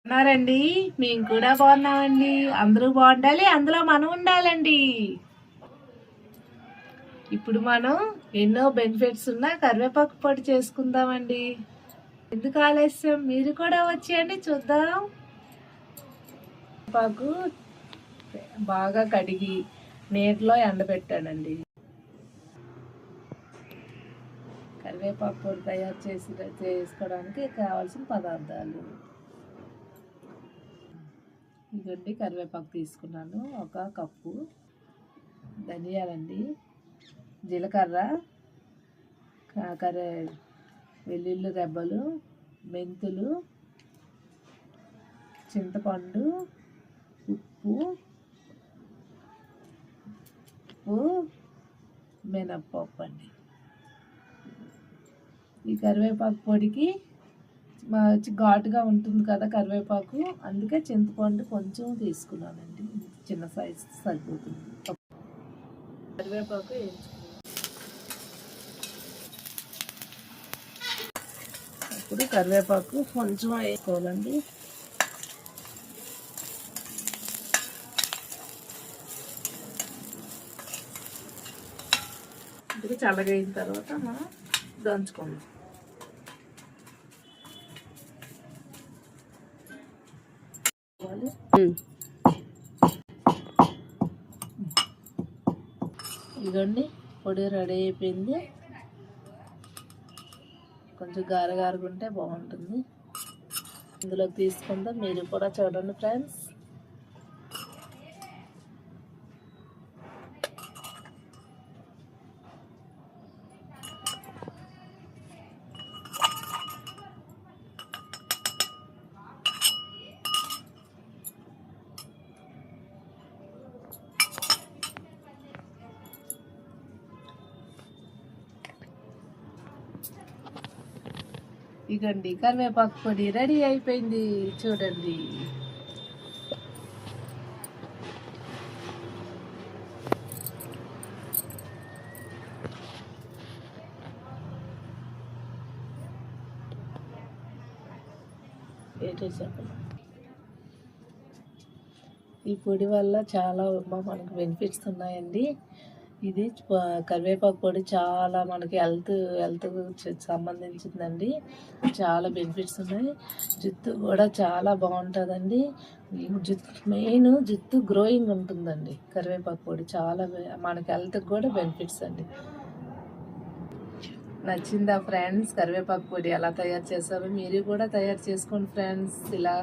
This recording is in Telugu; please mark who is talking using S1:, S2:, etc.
S1: ఉన్నారండి. మేము కూడా బాగున్నామండి. అందరూ బాగుండాలి, అందులో మనం ఉండాలండి. ఇప్పుడు మనం ఎన్నో బెనిఫిట్స్ ఉన్న కరివేపాకు పొడి చేసుకుందామండి. ఎందుకు ఆలస్యం, మీరు కూడా వచ్చేయండి చూద్దాం. కరివేపాకు బాగా కడిగి నీటిలో ఎండబెట్టానండి. కరివేపాకు పొడి తయారు చేసుకోవడానికి కావాల్సిన పదార్థాలు ఇదండి. కరివేపాకు తీసుకున్నాను, 1 కప్పు. ధనియాలండి, జీలకర్ర, వెల్లుల్లి రెబ్బలు, మెంతులు, చింతపండు, ఉప్పు, మినప్పప్పు అండి. ఈ కరివేపాకు పొడికి ఘాటుగా ఉంటుంది కదా కరివేపాకు, అందుకే చింతపండు కొంచెం తీసుకున్నానండి. చిన్న సైజు సరిపోతుంది. కరివేపాకు వేయించుకున్నాను. ఇప్పుడు కరివేపాకు కొంచెం వేసుకోవాలండి. ఇది చల్లగా అయిన తర్వాత మనం దంచుకుందాం. ఇదిగోండి, పొడి రెడీ అయిపోయింది. కొంచెం గారగారుగుంటే బాగుంటుంది. ఇందులోకి తీసుకుందాం. మీరు కూడా చూడండి ఫ్రెండ్స్. ఇదండి, కరివేపాకు పొడి రెడీ అయిపోయింది. చూడండి. ఈ పొడి వల్ల చాలా మనకు బెనిఫిట్స్ ఉన్నాయండి. ఇది కరివేపాకు పొడి చాలా మనకి హెల్త్ సంబంధించిందండి. చాలా బెనిఫిట్స్ ఉన్నాయి. జుట్టు కూడా చాలా బాగుంటుందండి. జుట్టు గ్రోయింగ్ ఉంటుందండి. కరివేపాకు పొడి చాలా మనకి హెల్త్కి కూడా బెనిఫిట్స్ అండి. నచ్చిందా ఫ్రెండ్స్? కరివేపాకు పొడి ఎలా తయారు చేస్తారో మీరు కూడా తయారు చేసుకోండి ఫ్రెండ్స్. ఇలా